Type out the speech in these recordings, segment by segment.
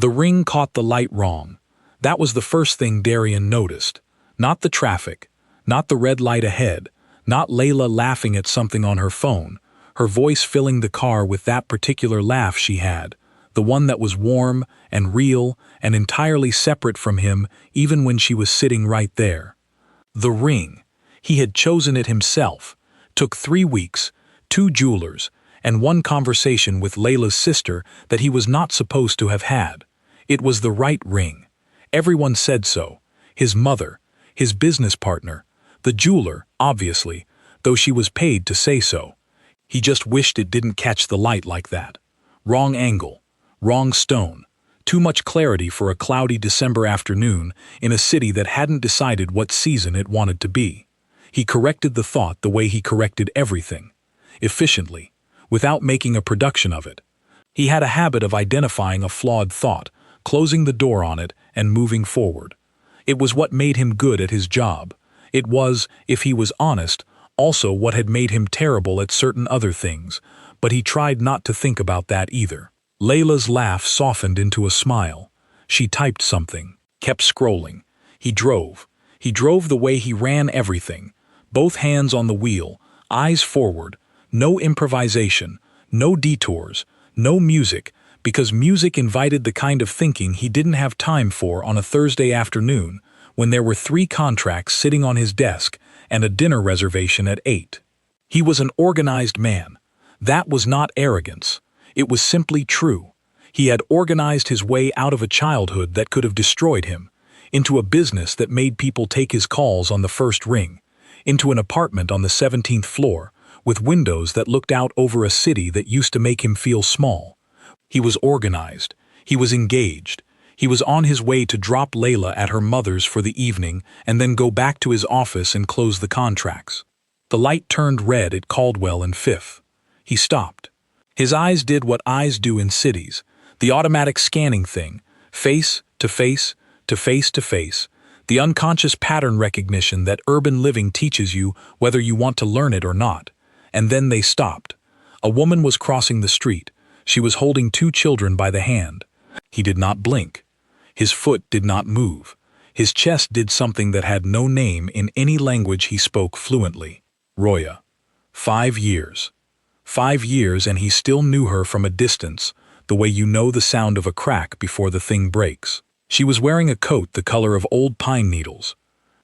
The ring caught the light wrong. That was the first thing Darian noticed. Not the traffic, not the red light ahead, not Layla laughing at something on her phone, her voice filling the car with that particular laugh she had, the one that was warm and real and entirely separate from him even when she was sitting right there. The ring. He had chosen it himself. Took 3 weeks, 2 jewelers, and 1 conversation with Layla's sister that he was not supposed to have had. It was the right ring. Everyone said so. His mother, his business partner, the jeweler, obviously, though she was paid to say so. He just wished it didn't catch the light like that. Wrong angle, wrong stone, too much clarity for a cloudy December afternoon in a city that hadn't decided what season it wanted to be. He corrected the thought the way he corrected everything, efficiently, without making a production of it. He had a habit of identifying a flawed thought, closing the door on it, and moving forward. It was what made him good at his job. It was, if he was honest, also what had made him terrible at certain other things, but he tried not to think about that either. Layla's laugh softened into a smile. She typed something, kept scrolling. He drove. He drove the way he ran everything, both hands on the wheel, eyes forward, no improvisation, no detours, no music, because music invited the kind of thinking he didn't have time for on a Thursday afternoon when there were 3 contracts sitting on his desk and a dinner reservation at 8. He was an organized man. That was not arrogance. It was simply true. He had organized his way out of a childhood that could have destroyed him, into a business that made people take his calls on the first ring, into an apartment on the 17th floor, with windows that looked out over a city that used to make him feel small. He was organized. He was engaged. He was on his way to drop Layla at her mother's for the evening and then go back to his office and close the contracts. The light turned red at Caldwell and Fifth. He stopped. His eyes did what eyes do in cities, the automatic scanning thing, face to face to face to face, the unconscious pattern recognition that urban living teaches you whether you want to learn it or not. And then they stopped. A woman was crossing the street. She was holding 2 children by the hand. He did not blink. His foot did not move. His chest did something that had no name in any language he spoke fluently. Roya. 5 years. 5 years, and he still knew her from a distance, the way you know the sound of a crack before the thing breaks. She was wearing a coat the color of old pine needles.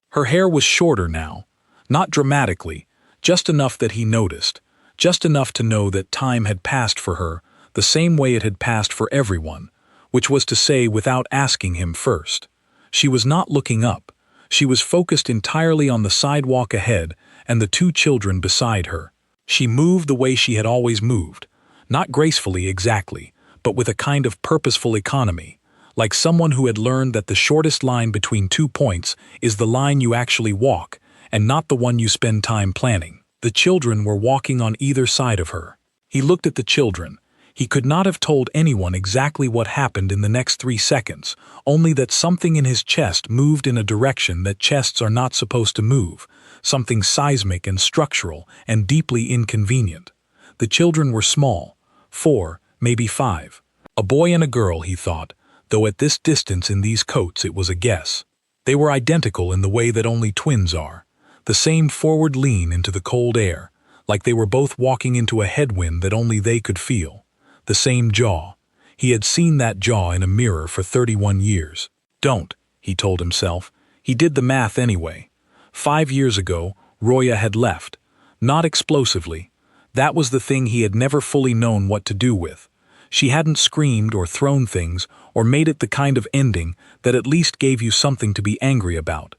Her hair was shorter now, not dramatically, just enough that he noticed, just enough to know that time had passed for her, the same way it had passed for everyone, which was to say without asking him first. She was not looking up. She was focused entirely on the sidewalk ahead and the 2 children beside her. She moved the way she had always moved, not gracefully exactly, but with a kind of purposeful economy, like someone who had learned that the shortest line between 2 points is the line you actually walk, and not the one you spend time planning. The children were walking on either side of her. He looked at the children. He could not have told anyone exactly what happened in the next 3 seconds, only that something in his chest moved in a direction that chests are not supposed to move, something seismic and structural and deeply inconvenient. The children were small, 4, maybe 5. A boy and a girl, he thought, though at this distance in these coats it was a guess. They were identical in the way that only twins are, the same forward lean into the cold air, like they were both walking into a headwind that only they could feel. The same jaw. He had seen that jaw in a mirror for 31 years. Don't, he told himself. He did the math anyway. 5 years ago, Roya had left. Not explosively. That was the thing he had never fully known what to do with. She hadn't screamed or thrown things or made it the kind of ending that at least gave you something to be angry about.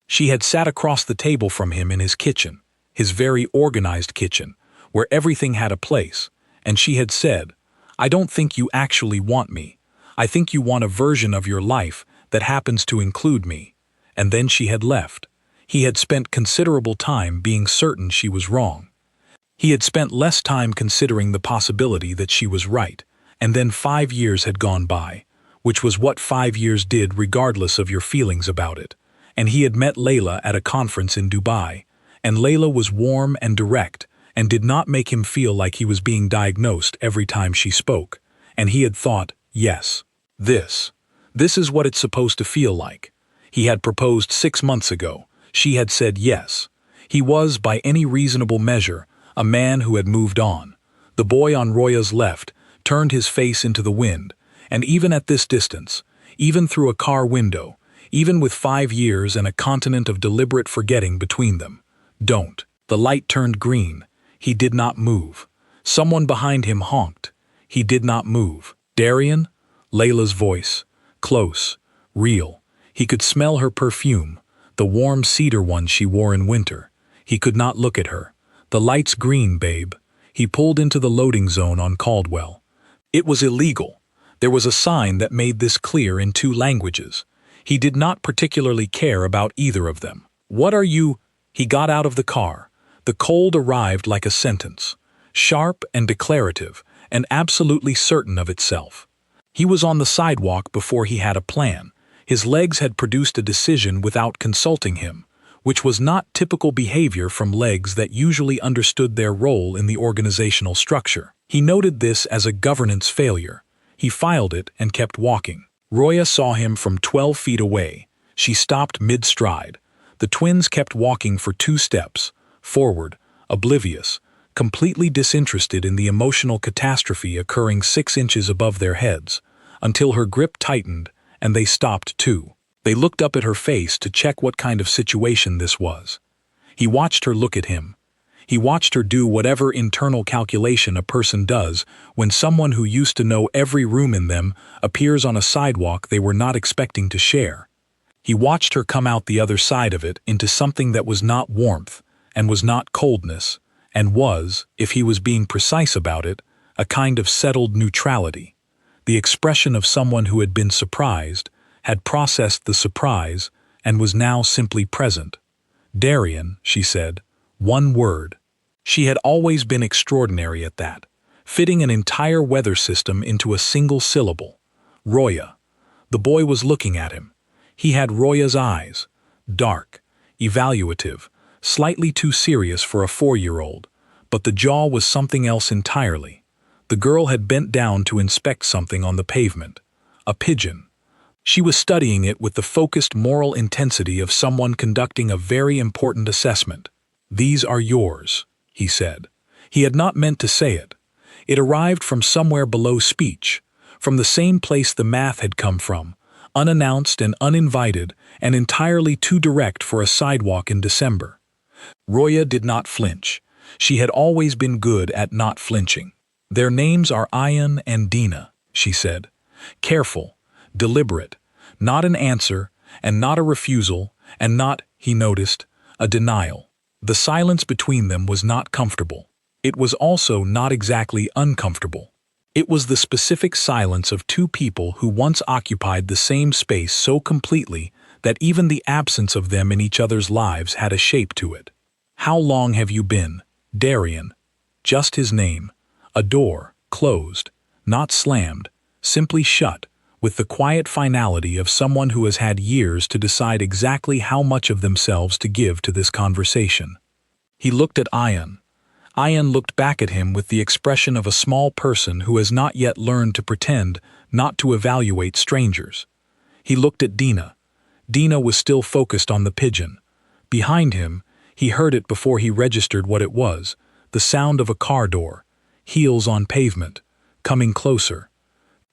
She had sat across the table from him in his kitchen, his very organized kitchen, where everything had a place, and she had said, "I don't think you actually want me. I think you want a version of your life that happens to include me." And then she had left. He had spent considerable time being certain she was wrong. He had spent less time considering the possibility that she was right, and then 5 years had gone by, which was what 5 years did regardless of your feelings about it. And he had met Layla at a conference in Dubai, and Layla was warm and direct, and did not make him feel like he was being diagnosed every time she spoke, and he had thought, yes, This. This is what it's supposed to feel like. He had proposed 6 months ago. She had said yes. He was, by any reasonable measure, a man who had moved on. The boy on Roya's left turned his face into the wind, and even at this distance, even through a car window, even with 5 years and a continent of deliberate forgetting between them. Don't. The light turned green. He did not move. Someone behind him honked. He did not move. Darian? Layla's voice. Close. Real. He could smell her perfume, the warm cedar one she wore in winter. He could not look at her. The light's green, babe. He pulled into the loading zone on Caldwell. It was illegal. There was a sign that made this clear in 2 languages. He did not particularly care about either of them. What are you? He got out of the car. The cold arrived like a sentence, sharp and declarative, and absolutely certain of itself. He was on the sidewalk before he had a plan. His legs had produced a decision without consulting him, which was not typical behavior from legs that usually understood their role in the organizational structure. He noted this as a governance failure. He filed it and kept walking. Roya saw him from 12 feet away. She stopped mid-stride. The twins kept walking for 2 steps, forward, oblivious, completely disinterested in the emotional catastrophe occurring 6 inches above their heads, until her grip tightened and they stopped too. They looked up at her face to check what kind of situation this was. He watched her look at him. He watched her do whatever internal calculation a person does when someone who used to know every room in them appears on a sidewalk they were not expecting to share. He watched her come out the other side of it into something that was not warmth and was not coldness and was, if he was being precise about it, a kind of settled neutrality. The expression of someone who had been surprised, had processed the surprise, and was now simply present. Darian, she said. 1 word. She had always been extraordinary at that, fitting an entire weather system into a single syllable. Roya. The boy was looking at him. He had Roya's eyes, dark, evaluative, slightly too serious for a 4-year-old, but the jaw was something else entirely. The girl had bent down to inspect something on the pavement. A pigeon. She was studying it with the focused moral intensity of someone conducting a very important assessment. "These are yours," he said. He had not meant to say it. It arrived from somewhere below speech, from the same place the math had come from, unannounced and uninvited and entirely too direct for a sidewalk in December. Roya did not flinch. She had always been good at not flinching. "Their names are Ian and Dina," she said. Careful, deliberate, not an answer, and not a refusal, and not, he noticed, a denial. The silence between them was not comfortable. It was also not exactly uncomfortable. It was the specific silence of 2 people who once occupied the same space so completely that even the absence of them in each other's lives had a shape to it. "How long have you been?" "Darian." Just his name. A door, closed, not slammed, simply shut, with the quiet finality of someone who has had years to decide exactly how much of themselves to give to this conversation. He looked at Ian. Ian looked back at him with the expression of a small person who has not yet learned to pretend not to evaluate strangers. He looked at Dina. Dina was still focused on the pigeon. Behind him, he heard it before he registered what it was, the sound of a car door, heels on pavement, coming closer.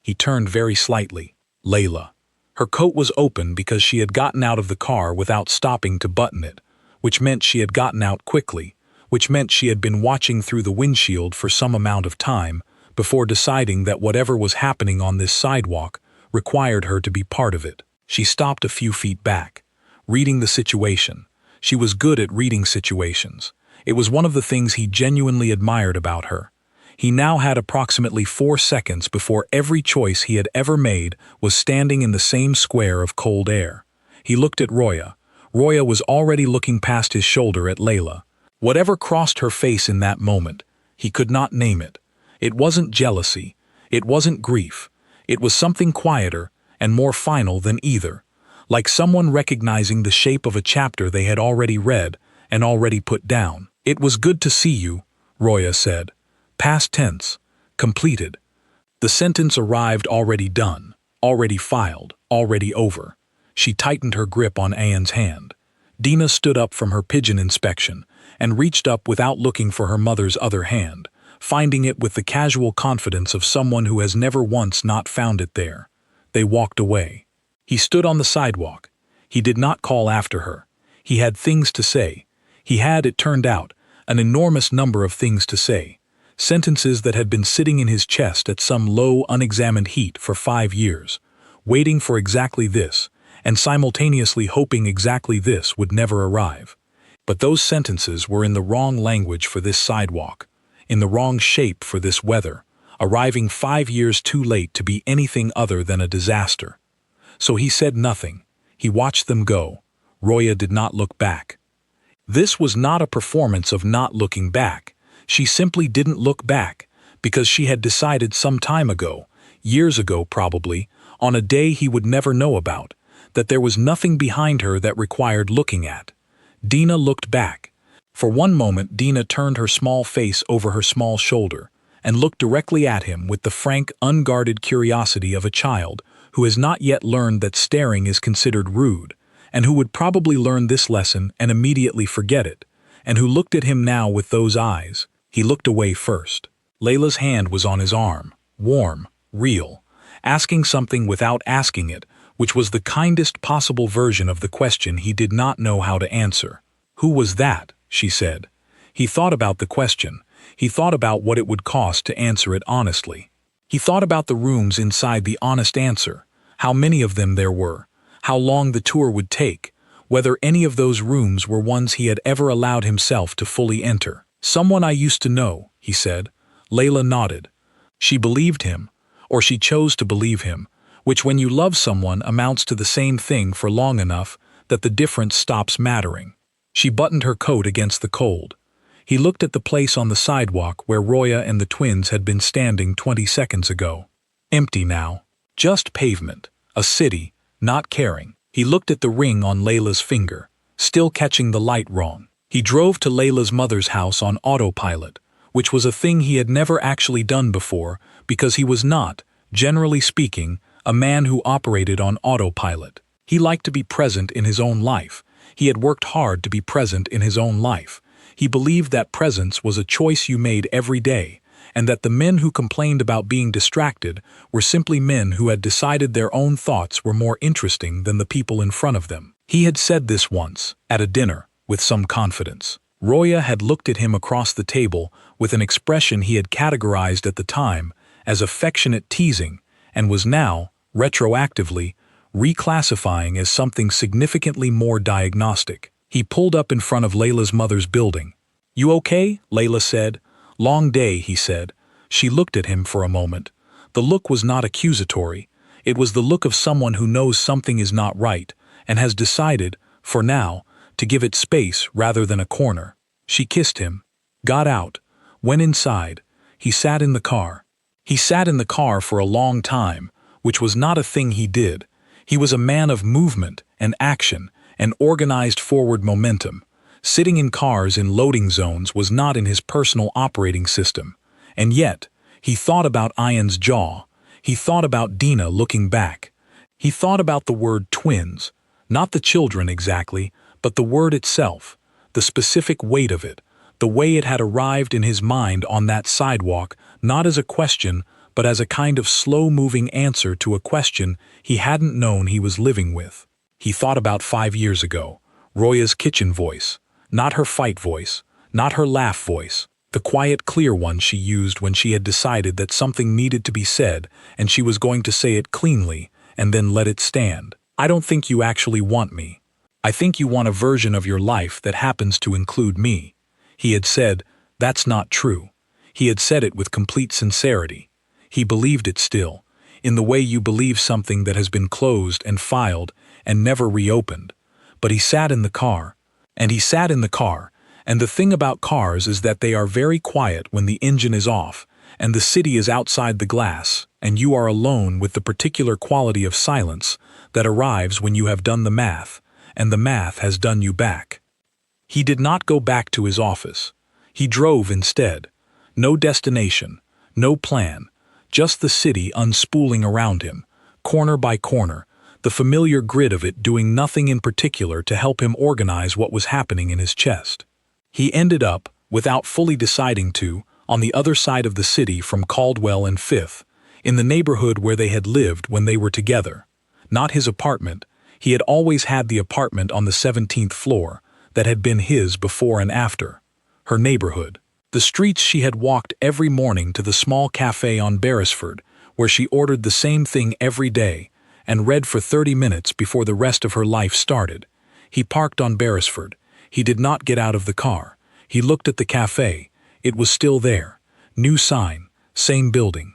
He turned very slightly. Layla. Her coat was open because she had gotten out of the car without stopping to button it, which meant she had gotten out quickly, which meant she had been watching through the windshield for some amount of time before deciding that whatever was happening on this sidewalk required her to be part of it. She stopped a few feet back, reading the situation. She was good at reading situations. It was one of the things he genuinely admired about her. He now had approximately 4 seconds before every choice he had ever made was standing in the same square of cold air. He looked at Roya. Roya was already looking past his shoulder at Layla. Whatever crossed her face in that moment, he could not name it. It wasn't jealousy. It wasn't grief. It was something quieter and more final than either, like someone recognizing the shape of a chapter they had already read and already put down. "It was good to see you," Roya said. Past tense. Completed. The sentence arrived already done, Already filed, already over. She tightened her grip on Anne's hand. Dina stood up from her pigeon inspection and reached up without looking for her mother's other hand, finding it with the casual confidence of someone who has never once not found it there. They walked away. He stood on the sidewalk. He did not call after her. He had things to say. He had, it turned out, an enormous number of things to say. Sentences that had been sitting in his chest at some low, unexamined heat for 5 years, waiting for exactly this, and simultaneously hoping exactly this would never arrive. But those sentences were in the wrong language for this sidewalk, in the wrong shape for this weather, arriving 5 years too late to be anything other than a disaster. So he said nothing. He watched them go. Roya did not look back. This was not a performance of not looking back. She simply didn't look back, because she had decided some time ago, years ago probably, on a day he would never know about, that there was nothing behind her that required looking at. Dina looked back. For one moment Dina turned her small face over her small shoulder and looked directly at him with the frank, unguarded curiosity of a child who has not yet learned that staring is considered rude, and who would probably learn this lesson and immediately forget it, and who looked at him now with those eyes. He looked away first. Layla's hand was on his arm, warm, real, asking something without asking it, which was the kindest possible version of the question he did not know how to answer. "Who was that?" she said. He thought about the question. He thought about what it would cost to answer it honestly. He thought about the rooms inside the honest answer, how many of them there were, how long the tour would take, whether any of those rooms were ones he had ever allowed himself to fully enter. "Someone I used to know," he said. Layla nodded. She believed him, or she chose to believe him, which when you love someone amounts to the same thing for long enough that the difference stops mattering. She buttoned her coat against the cold. He looked at the place on the sidewalk where Roya and the twins had been standing 20 seconds ago. Empty now. Just pavement. A city, not caring. He looked at the ring on Layla's finger, still catching the light wrong. He drove to Layla's mother's house on autopilot, which was a thing he had never actually done before because he was not, generally speaking, a man who operated on autopilot. He liked to be present in his own life. He had worked hard to be present in his own life. He believed that presence was a choice you made every day, and that the men who complained about being distracted were simply men who had decided their own thoughts were more interesting than the people in front of them. He had said this once, at a dinner, with some confidence. Roya had looked at him across the table with an expression he had categorized at the time as affectionate teasing, and was now, retroactively, reclassifying as something significantly more diagnostic. He pulled up in front of Layla's mother's building. "You okay?" Layla said. "Long day," he said. She looked at him for a moment. The look was not accusatory. It was the look of someone who knows something is not right and has decided, for now, to give it space rather than a corner. She kissed him, got out, went inside. He sat in the car. He sat in the car for a long time, which was not a thing he did. He was a man of movement and action and organized forward momentum. Sitting in cars in loading zones was not in his personal operating system. And yet, he thought about Ian's jaw. He thought about Dina looking back. He thought about the word twins, not the children exactly, but the word itself, the specific weight of it, the way it had arrived in his mind on that sidewalk, not as a question, but as a kind of slow-moving answer to a question he hadn't known he was living with. He thought about 5 years ago, Roya's kitchen voice, not her fight voice, not her laugh voice, the quiet, clear one she used when she had decided that something needed to be said and she was going to say it cleanly and then let it stand. "I don't think you actually want me. I think you want a version of your life that happens to include me." He had said, "That's not true." He had said it with complete sincerity. He believed it still, in the way you believe something that has been closed and filed and never reopened. But he sat in the car, and he sat in the car, and the thing about cars is that they are very quiet when the engine is off, and the city is outside the glass, and you are alone with the particular quality of silence that arrives when you have done the math, and the math has done you back. He did not go back to his office. He drove instead. No destination, no plan, just the city unspooling around him, corner by corner, the familiar grid of it doing nothing in particular to help him organize what was happening in his chest. He ended up, without fully deciding to, on the other side of the city from Caldwell and Fifth, in the neighborhood where they had lived when they were together. Not his apartment. He had always had the apartment on the 17th floor that had been his before and after. Her neighborhood. The streets she had walked every morning to the small cafe on Beresford, where she ordered the same thing every day and read for 30 minutes before the rest of her life started. He parked on Beresford. He did not get out of the car. He looked at the cafe. It was still there. New sign, same building.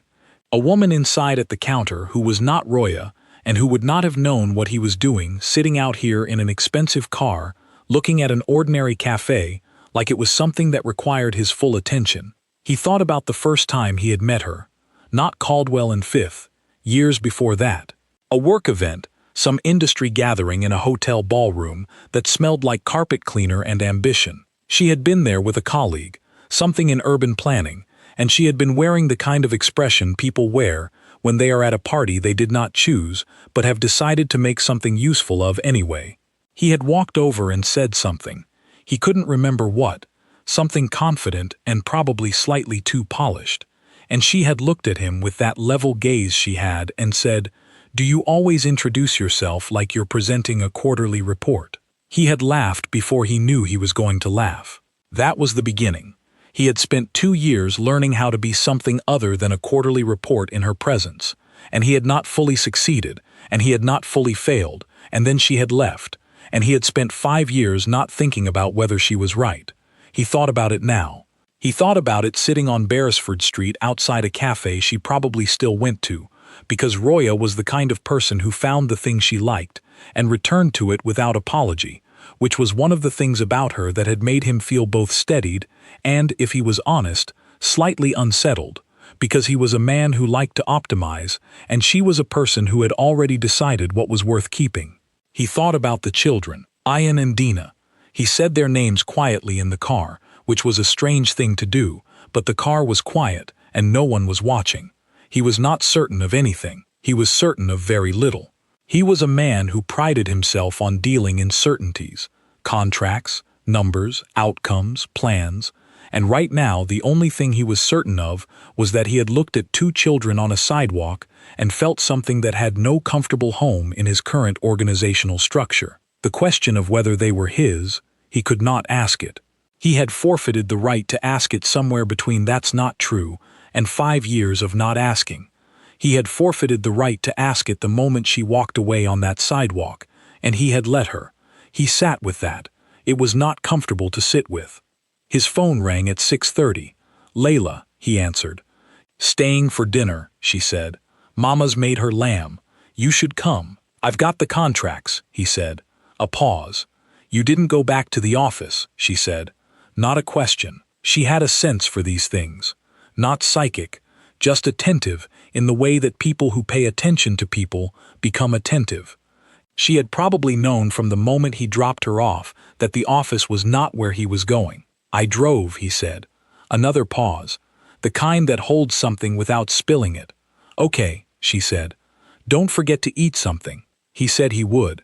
A woman inside at the counter who was not Roya and who would not have known what he was doing sitting out here in an expensive car, looking at an ordinary cafe like it was something that required his full attention. He thought about the first time he had met her. Not Caldwell and Fifth, years before that. A work event, some industry gathering in a hotel ballroom that smelled like carpet cleaner and ambition. She had been there with a colleague, something in urban planning, and she had been wearing the kind of expression people wear when they are at a party they did not choose but have decided to make something useful of anyway. He had walked over and said something. He couldn't remember what, something confident and probably slightly too polished. And she had looked at him with that level gaze she had and said, "Do you always introduce yourself like you're presenting a quarterly report?" He had laughed before he knew he was going to laugh. That was the beginning. He had spent 2 years learning how to be something other than a quarterly report in her presence, and he had not fully succeeded, and he had not fully failed, and then she had left, and he had spent 5 years not thinking about whether she was right. He thought about it now. He thought about it sitting on Beresford Street outside a cafe she probably still went to, because Roya was the kind of person who found the thing she liked and returned to it without apology, which was one of the things about her that had made him feel both steadied and, if he was honest, slightly unsettled, because he was a man who liked to optimize, and she was a person who had already decided what was worth keeping. He thought about the children, Ian and Dina. He said their names quietly in the car, which was a strange thing to do, but the car was quiet and no one was watching. He was not certain of anything. He was certain of very little. He was a man who prided himself on dealing in certainties, contracts, numbers, outcomes, plans, and right now the only thing he was certain of was that he had looked at 2 children on a sidewalk and felt something that had no comfortable home in his current organizational structure. The question of whether they were his, he could not ask it. He had forfeited the right to ask it somewhere between "that's not true" and 5 years of not asking. He had forfeited the right to ask it the moment she walked away on that sidewalk, and he had let her. He sat with that. It was not comfortable to sit with. His phone rang at 6:30. "Layla," he answered. "Staying for dinner," she said. "Mama's made her lamb. You should come." "I've got the contracts," he said. A pause. "You didn't go back to the office," she said. Not a question. She had a sense for these things. Not psychic, just attentive in the way that people who pay attention to people become attentive. She had probably known from the moment he dropped her off that the office was not where he was going. "I drove," he said. Another pause. The kind that holds something without spilling it. "Okay," she said. "Don't forget to eat something." He said he would.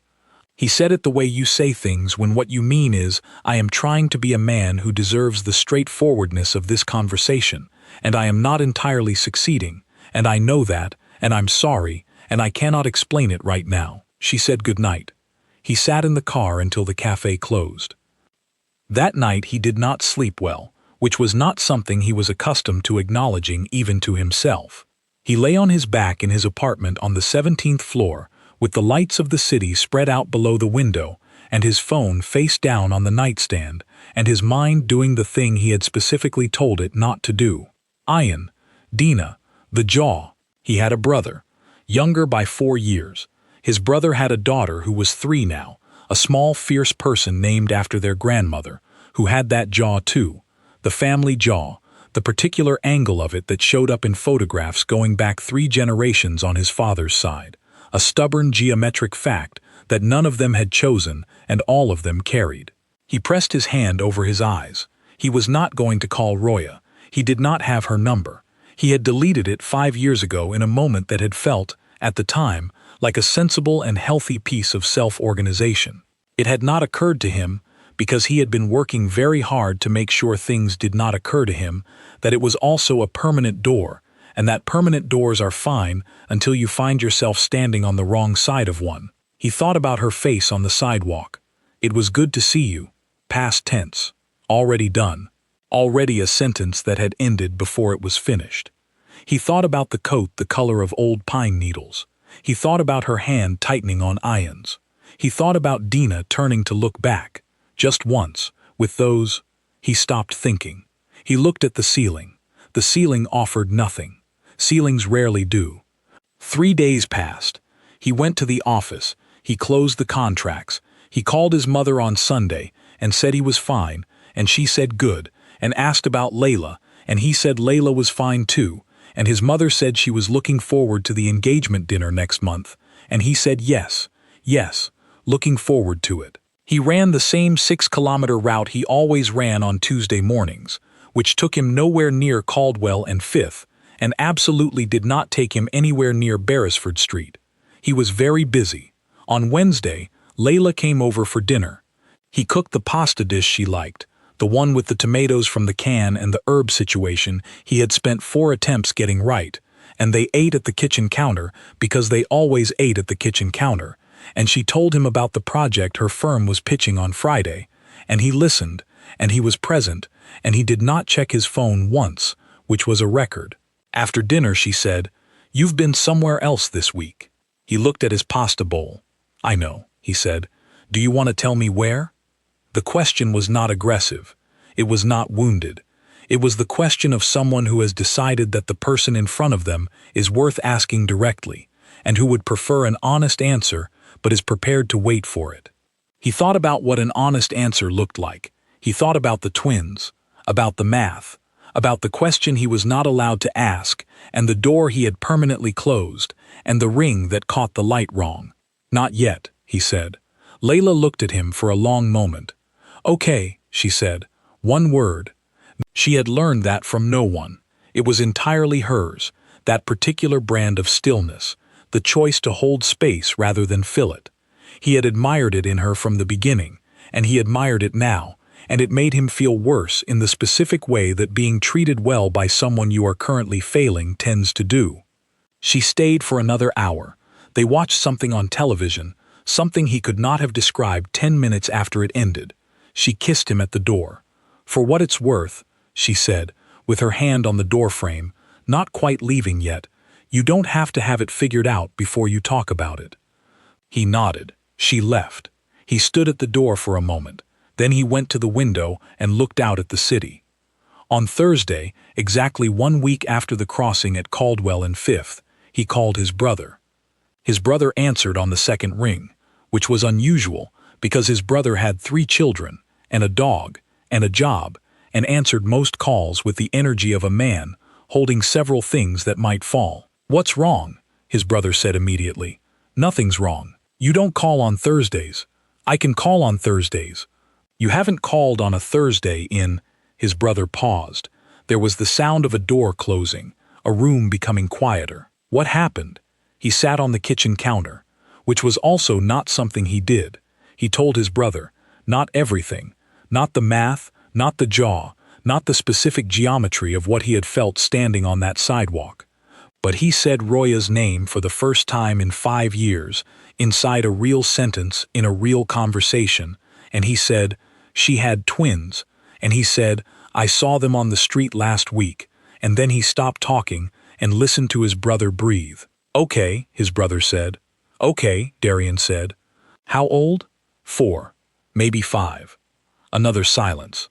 He said it the way you say things when what you mean is, "I am trying to be a man who deserves the straightforwardness of this conversation, and I am not entirely succeeding, and I know that, and I'm sorry, and I cannot explain it right now." She said goodnight. He sat in the car until the cafe closed. That night he did not sleep well, which was not something he was accustomed to acknowledging even to himself. He lay on his back in his apartment on the 17th floor, with the lights of the city spread out below the window, and his phone face down on the nightstand, and his mind doing the thing he had specifically told it not to do. Ian, Dina, the jaw. He had a brother, younger by 4 years. His brother had a daughter who was 3 now, a small fierce person named after their grandmother, who had that jaw too, the family jaw, the particular angle of it that showed up in photographs going back 3 generations on his father's side. A stubborn geometric fact that none of them had chosen and all of them carried. He pressed his hand over his eyes. He was not going to call Roya. He did not have her number. He had deleted it 5 years ago in a moment that had felt, at the time, like a sensible and healthy piece of self-organization. It had not occurred to him, because he had been working very hard to make sure things did not occur to him, that it was also a permanent door, and that permanent doors are fine until you find yourself standing on the wrong side of one. He thought about her face on the sidewalk. It was good to see you. Past tense. Already done. Already a sentence that had ended before it was finished. He thought about the coat the color of old pine needles. He thought about her hand tightening on irons. He thought about Dina turning to look back. Just once, with those. He stopped thinking. He looked at the ceiling. The ceiling offered nothing. Ceilings rarely do. 3 days passed. He went to the office. He closed the contracts. He called his mother on Sunday and said he was fine, and she said good, and asked about Layla, and he said Layla was fine too, and his mother said she was looking forward to the engagement dinner next month, and he said yes, looking forward to it. He ran the same 6-kilometer route he always ran on Tuesday mornings, which took him nowhere near Caldwell and Fifth, and absolutely did not take him anywhere near Beresford Street. He was very busy. On Wednesday, Layla came over for dinner. He cooked the pasta dish she liked, the one with the tomatoes from the can and the herb situation he had spent 4 attempts getting right, and they ate at the kitchen counter because they always ate at the kitchen counter, and she told him about the project her firm was pitching on Friday, and he listened, and he was present, and he did not check his phone once, which was a record. After dinner she said, "You've been somewhere else this week." He looked at his pasta bowl. "I know," he said. "Do you want to tell me where?" The question was not aggressive. It was not wounded. It was the question of someone who has decided that the person in front of them is worth asking directly, and who would prefer an honest answer but is prepared to wait for it. He thought about what an honest answer looked like. He thought about the twins, about the math, about the question he was not allowed to ask, and the door he had permanently closed, and the ring that caught the light wrong. "Not yet," he said. Layla looked at him for a long moment. "Okay," she said. One word. She had learned that from no one. It was entirely hers, that particular brand of stillness, the choice to hold space rather than fill it. He had admired it in her from the beginning, and he admired it now, and it made him feel worse in the specific way that being treated well by someone you are currently failing tends to do. She stayed for another hour. They watched something on television, something he could not have described 10 minutes after it ended. She kissed him at the door. "For what it's worth," she said, with her hand on the doorframe, not quite leaving yet, "you don't have to have it figured out before you talk about it." He nodded. She left. He stood at the door for a moment. Then he went to the window and looked out at the city. On Thursday, exactly 1 week after the crossing at Caldwell and Fifth, he called his brother. His brother answered on the second ring, which was unusual because his brother had 3 children, and a dog, and a job, and answered most calls with the energy of a man holding several things that might fall. "What's wrong?" his brother said immediately. "Nothing's wrong. You don't call on Thursdays." "I can call on Thursdays." "You haven't called on a Thursday in—" His brother paused. There was the sound of a door closing, a room becoming quieter. What happened? He sat on the kitchen counter, which was also not something he did. He told his brother, not everything, not the math, not the jaw, not the specific geometry of what he had felt standing on that sidewalk. But he said Roya's name for the first time in 5 years, inside a real sentence in a real conversation, and he said, "She had twins," and he said, "I saw them on the street last week," and then he stopped talking and listened to his brother breathe. "Okay," his brother said. "Okay," Darian said. "How old?" 4, maybe 5. Another silence.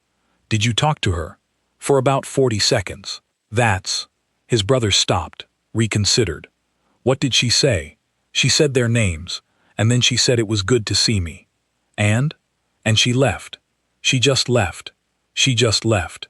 "Did you talk to her?" "For about 40 seconds. That's—" His brother stopped, reconsidered. "What did she say?" "She said their names, and then she said it was good to see me." "And?" "And she left. She just left. She just left."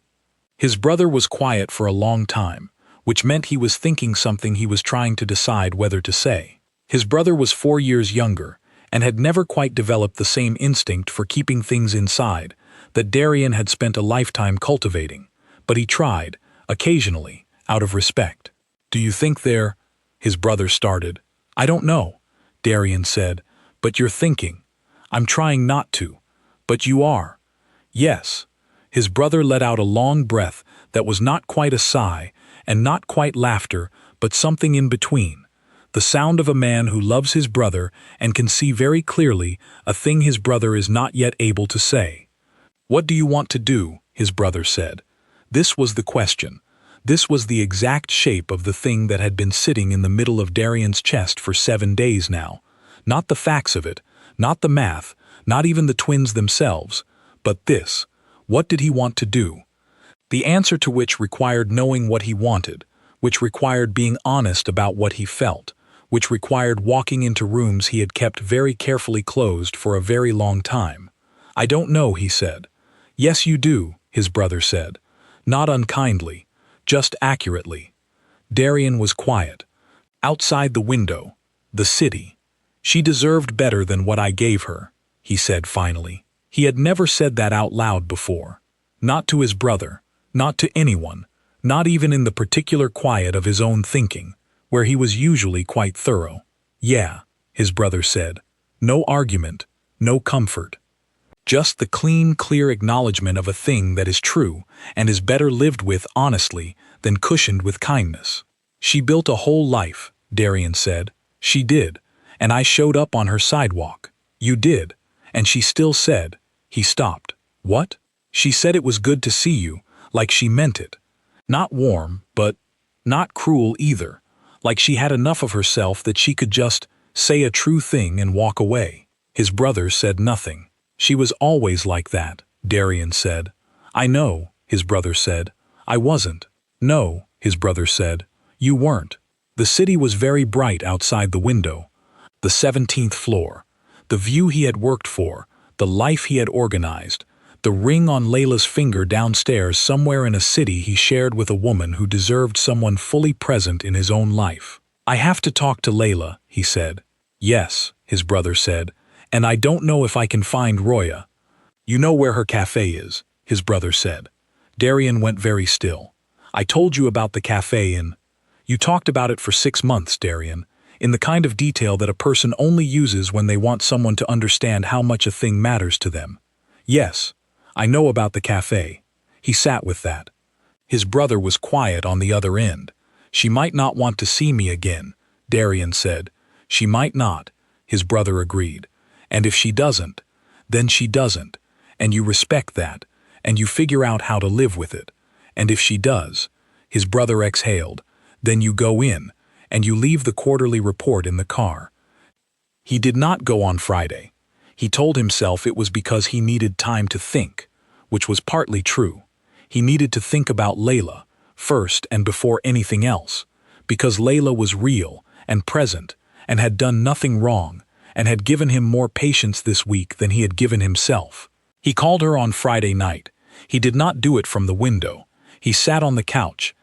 His brother was quiet for a long time, which meant he was thinking something he was trying to decide whether to say. His brother was 4 years younger, and had never quite developed the same instinct for keeping things inside that Darian had spent a lifetime cultivating, but he tried, occasionally, out of respect. "Do you think they're—" his brother started. I don't know, Darian said, but you're thinking. I'm trying not to, but you are. Yes. His brother let out a long breath that was not quite a sigh and not quite laughter, but something in between. The sound of a man who loves his brother and can see very clearly a thing his brother is not yet able to say. What do you want to do? His brother said. This was the question. This was the exact shape of the thing that had been sitting in the middle of Darian's chest for 7 days now. Not the facts of it, not the math, not even the twins themselves, but this. What did he want to do? The answer to which required knowing what he wanted, which required being honest about what he felt, which required walking into rooms he had kept very carefully closed for a very long time. I don't know, he said. Yes, you do, his brother said. Not unkindly, just accurately. Darian was quiet. Outside the window, the city. She deserved better than what I gave her, he said finally. He had never said that out loud before. Not to his brother, not to anyone, not even in the particular quiet of his own thinking, where he was usually quite thorough. Yeah, his brother said. No argument, no comfort. Just the clean, clear acknowledgement of a thing that is true and is better lived with honestly than cushioned with kindness. She built a whole life, Darian said. She did, and I showed up on her sidewalk. You did, and she still said. He stopped. What? She said it was good to see you, like she meant it. Not warm, but not cruel either, like she had enough of herself that she could just say a true thing and walk away. His brother said nothing. She was always like that, Darian said. I know, his brother said. I wasn't. No, his brother said. You weren't. The city was very bright outside the window. The 17th floor. The view he had worked for, the life he had organized, the ring on Layla's finger downstairs somewhere in a city he shared with a woman who deserved someone fully present in his own life. I have to talk to Layla, he said. Yes, his brother said, and I don't know if I can find Roya. You know where her cafe is, his brother said. Darian went very still. I told you about the cafe and... You talked about it for 6 months, Darian, in the kind of detail that a person only uses when they want someone to understand how much a thing matters to them. Yes, I know about the cafe. He sat with that. His brother was quiet on the other end. She might not want to see me again, Darian said. She might not, his brother agreed. And if she doesn't, then she doesn't, and you respect that, and you figure out how to live with it. And if she does, his brother exhaled, then you go in, and you leave the quarterly report in the car. He did not go on Friday. He told himself it was because he needed time to think, which was partly true. He needed to think about Layla, first and before anything else, because Layla was real and present and had done nothing wrong, and had given him more patience this week than he had given himself. He called her on Friday night. He did not do it from the window. He sat on the couch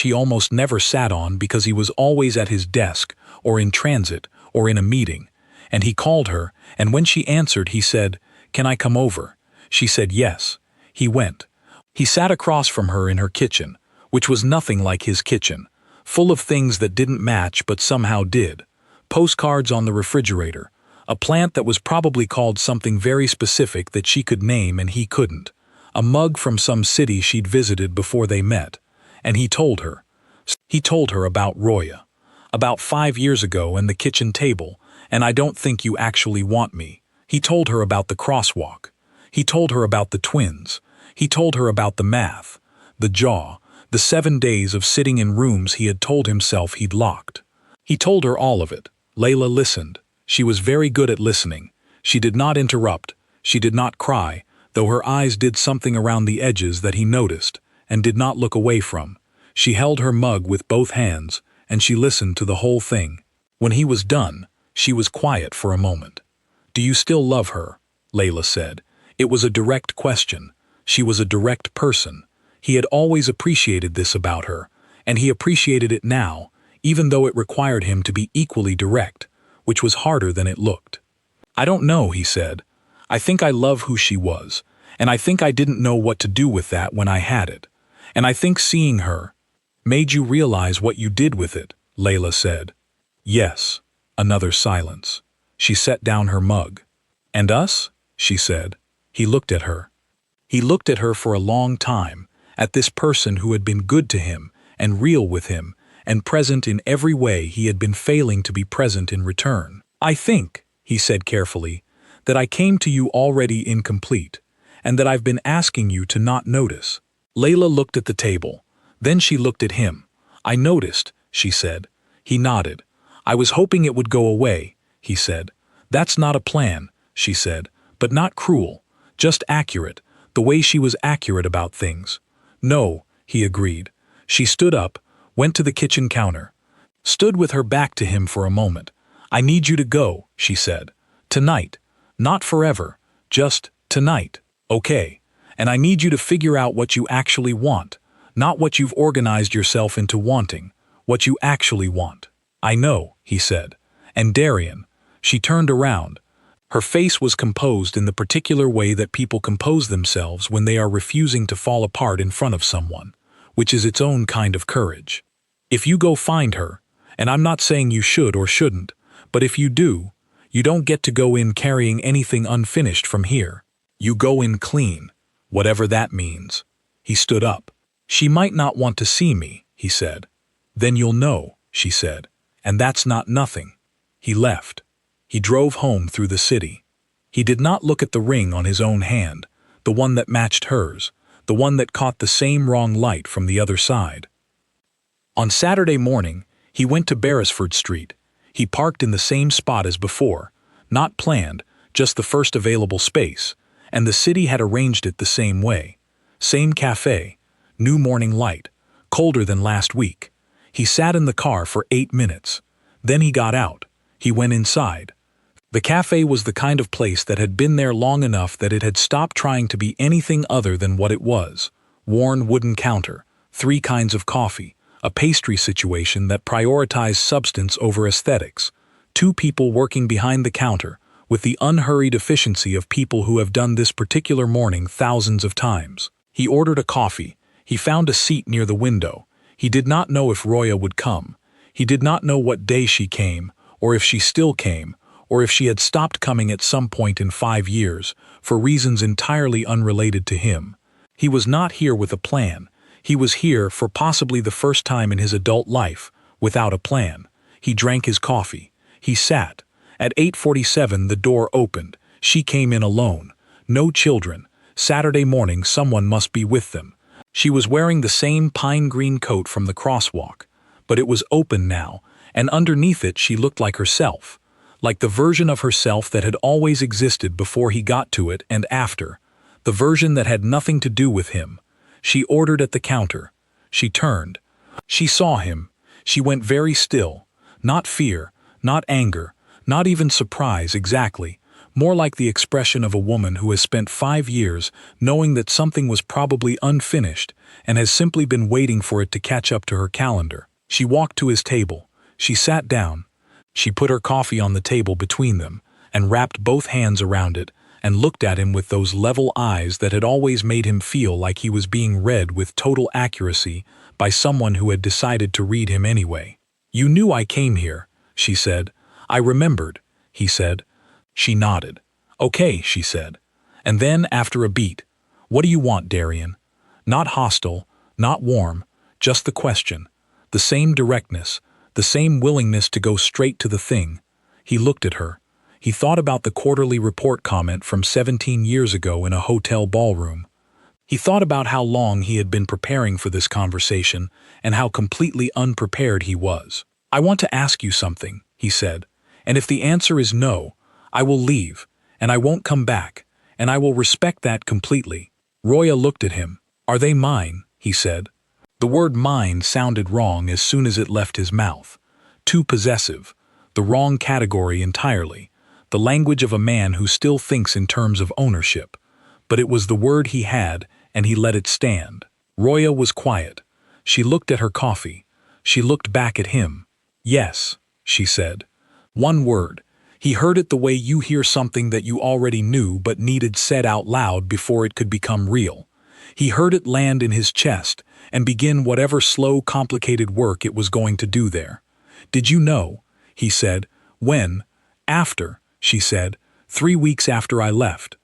he almost never sat on because he was always at his desk, or in transit, or in a meeting. And he called her, and when she answered he said, "Can I come over?" She said yes. He went. He sat across from her in her kitchen, which was nothing like his kitchen, full of things that didn't match but somehow did. Postcards on the refrigerator, a plant that was probably called something very specific that she could name and he couldn't, a mug from some city she'd visited before they met. And he told her. He told her about Roya, about 5 years ago and the kitchen table, and I don't think you actually want me. He told her about the crosswalk. He told her about the twins. He told her about the math, the jaw, the 7 days of sitting in rooms he had told himself he'd locked. He told her all of it. Layla listened. She was very good at listening. She did not interrupt. She did not cry, though her eyes did something around the edges that he noticed and did not look away from. She held her mug with both hands, and she listened to the whole thing. When he was done, she was quiet for a moment. "Do you still love her?" Layla said. It was a direct question. She was a direct person. He had always appreciated this about her, and he appreciated it now, even though it required him to be equally direct, which was harder than it looked. "I don't know," he said. "I think I love who she was, and I think I didn't know what to do with that when I had it. And I think seeing her made you realize what you did with it," Layla said. "Yes." Another silence. She set down her mug. "And us?" she said. He looked at her. He looked at her for a long time, at this person who had been good to him, and real with him, and present in every way he had been failing to be present in return. "I think," he said carefully, "that I came to you already incomplete, and that I've been asking you to not notice." Layla looked at the table. Then she looked at him. "I noticed," she said. He nodded. "I was hoping it would go away," he said. "That's not a plan," she said, "but not cruel, just accurate, the way she was accurate about things." "No," he agreed. She stood up, went to the kitchen counter, stood with her back to him for a moment. "I need you to go," she said. "Tonight. Not forever. Just tonight. Okay. And I need you to figure out what you actually want, not what you've organized yourself into wanting, what you actually want." "I know," he said. "And Darian." She turned around. Her face was composed in the particular way that people compose themselves when they are refusing to fall apart in front of someone, which is its own kind of courage. "If you go find her, and I'm not saying you should or shouldn't, but if you do, you don't get to go in carrying anything unfinished from here. You go in clean, whatever that means." He stood up. "She might not want to see me," he said. "Then you'll know," she said. "And that's not nothing." He left. He drove home through the city. He did not look at the ring on his own hand, the one that matched hers, the one that caught the same wrong light from the other side. On Saturday morning, he went to Beresford Street. He parked in the same spot as before, not planned, just the first available space, and the city had arranged it the same way. Same cafe, new morning light, colder than last week. He sat in the car for 8 minutes. Then he got out. He went inside. The cafe was the kind of place that had been there long enough that it had stopped trying to be anything other than what it was. Worn wooden counter, 3 kinds of coffee, a pastry situation that prioritized substance over aesthetics, 2 people working behind the counter, with the unhurried efficiency of people who have done this particular morning thousands of times. He ordered a coffee. He found a seat near the window. He did not know if Roya would come. He did not know what day she came, or if she still came, or if she had stopped coming at some point in 5 years, for reasons entirely unrelated to him. He was not here with a plan. He was here for possibly the first time in his adult life, without a plan. He drank his coffee. He sat. At 8:47 the door opened. She came in alone. No children. Saturday morning someone must be with them. She was wearing the same pine green coat from the crosswalk, but it was open now, and underneath it she looked like herself, like the version of herself that had always existed before he got to it and after, the version that had nothing to do with him. She ordered at the counter. She turned. She saw him. She went very still. Not fear, not anger, not even surprise exactly, more like the expression of a woman who has spent 5 years knowing that something was probably unfinished and has simply been waiting for it to catch up to her calendar. She walked to his table. She sat down. She put her coffee on the table between them and wrapped both hands around it and looked at him with those level eyes that had always made him feel like he was being read with total accuracy by someone who had decided to read him anyway. "You knew I came here," she said. "I remembered," he said. She nodded. "Okay," she said. And then, after a beat, "What do you want, Darian?" Not hostile, not warm, just the question. The same directness, the same willingness to go straight to the thing. He looked at her. He thought about the quarterly report comment from 17 years ago in a hotel ballroom. He thought about how long he had been preparing for this conversation and how completely unprepared he was. "I want to ask you something," he said, "and if the answer is no, I will leave, and I won't come back, and I will respect that completely." Roya looked at him. "Are they mine?" he said. The word mine sounded wrong as soon as it left his mouth. Too possessive. The wrong category entirely. The language of a man who still thinks in terms of ownership. But it was the word he had, and he let it stand. Roya was quiet. She looked at her coffee. She looked back at him. "Yes," she said. One word. He heard it the way you hear something that you already knew but needed said out loud before it could become real. He heard it land in his chest and begin whatever slow, complicated work it was going to do there. "Did you know," he said, When? After, she said, 3 weeks after I left.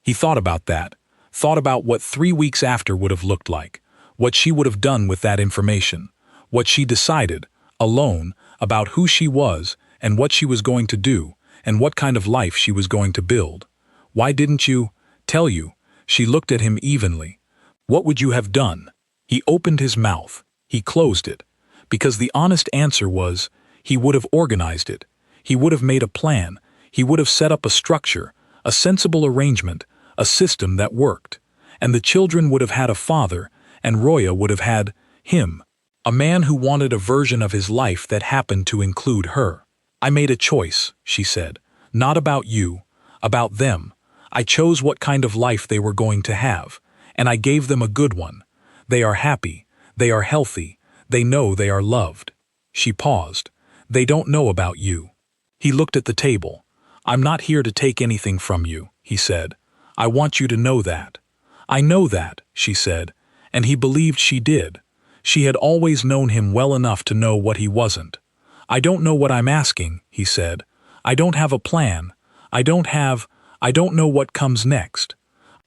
He thought about that, thought about what 3 weeks after would have looked like, what she would have done with that information, what she decided, alone, about who she was and what she was going to do and what kind of life she was going to build. Why didn't you tell you? She looked at him evenly. What would you have done? He opened his mouth. He closed it. Because the honest answer was, he would have organized it. He would have made a plan. He would have set up a structure, a sensible arrangement, a system that worked. And the children would have had a father, and Roya would have had him. A man who wanted a version of his life that happened to include her. I made a choice, she said. Not about you, about them. I chose what kind of life they were going to have, and I gave them a good one. They are happy, they are healthy, they know they are loved. She paused. They don't know about you. He looked at the table. I'm not here to take anything from you, he said. I want you to know that. I know that, she said, and he believed she did. She had always known him well enough to know what he wasn't. I don't know what I'm asking, he said. I don't have a plan. I don't know what comes next.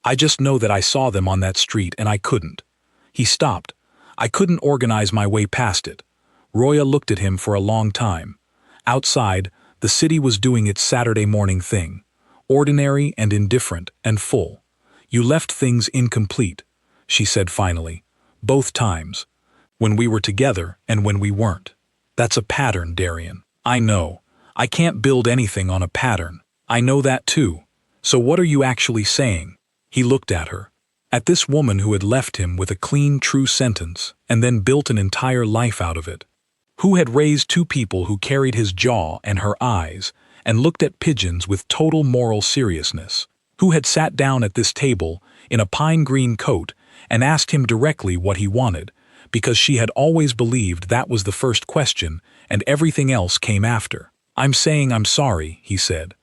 I just know that I saw them on that street and I couldn't. He stopped. I couldn't organize my way past it. Roya looked at him for a long time. Outside, the city was doing its Saturday morning thing. Ordinary and indifferent and full. You left things incomplete, she said finally. Both times. When we were together and when we weren't. That's a pattern, Darian. I know. I can't build anything on a pattern. I know that too. So what are you actually saying? He looked at her. At this woman who had left him with a clean, true sentence and then built an entire life out of it. Who had raised 2 people who carried his jaw and her eyes and looked at pigeons with total moral seriousness. Who had sat down at this table in a pine green coat and asked him directly what he wanted, because she had always believed that was the first question and everything else came after. I'm saying I'm sorry, he said.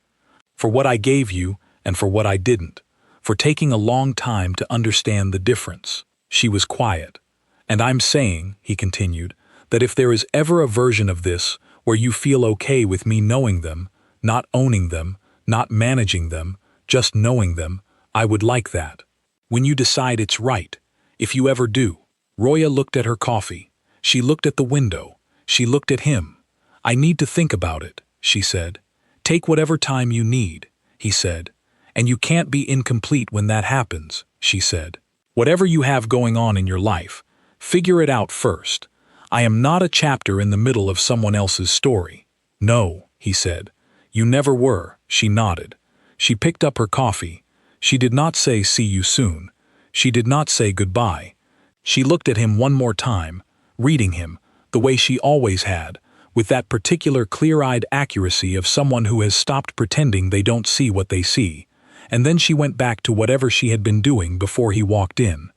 For what I gave you and for what I didn't. For taking a long time to understand the difference. She was quiet. And I'm saying, he continued, that if there is ever a version of this where you feel okay with me knowing them, not owning them, not managing them, just knowing them, I would like that. When you decide it's right, if you ever do. Roya looked at her coffee. She looked at the window. She looked at him. I need to think about it, she said. Take whatever time you need, he said. And you can't be incomplete when that happens, she said. Whatever you have going on in your life, figure it out first. I am not a chapter in the middle of someone else's story. No, he said. You never were, she nodded. She picked up her coffee. She did not say see you soon. She did not say goodbye. She looked at him one more time, reading him, the way she always had, with that particular clear-eyed accuracy of someone who has stopped pretending they don't see what they see, and then she went back to whatever she had been doing before he walked in.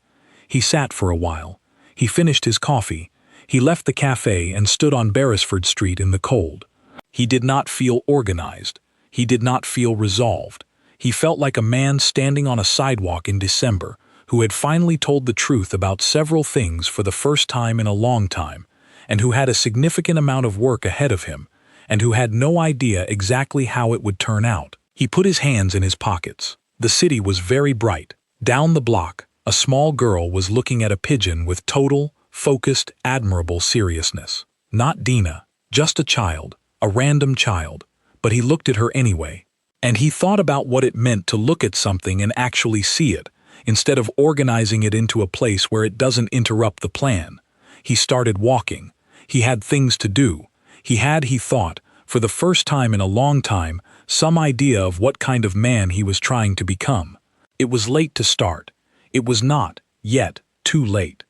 He sat for a while. He finished his coffee. He left the cafe and stood on Beresford Street in the cold. He did not feel organized. He did not feel resolved. He felt like a man standing on a sidewalk in December, who had finally told the truth about several things for the first time in a long time, and who had a significant amount of work ahead of him, and who had no idea exactly how it would turn out. He put his hands in his pockets. The city was very bright. Down the block, a small girl was looking at a pigeon with total, focused, admirable seriousness. Not Dina, just a child, a random child, but he looked at her anyway. And he thought about what it meant to look at something and actually see it, instead of organizing it into a place where it doesn't interrupt the plan. He started walking. He had things to do. He thought, for the first time in a long time, some idea of what kind of man he was trying to become. It was late to start. It was not, yet, too late.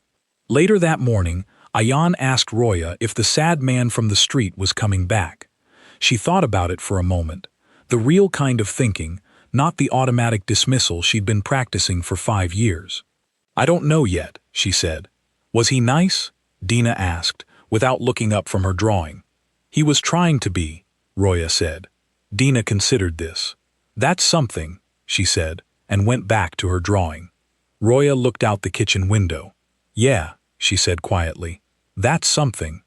Later that morning, Ayan asked Roya if the sad man from the street was coming back. She thought about it for a moment. The real kind of thinking, not the automatic dismissal she'd been practicing for 5 years. I don't know yet, she said. Was he nice? Dina asked, without looking up from her drawing. He was trying to be, Roya said. Dina considered this. That's something, she said, and went back to her drawing. Roya looked out the kitchen window. Yeah, she said quietly. That's something.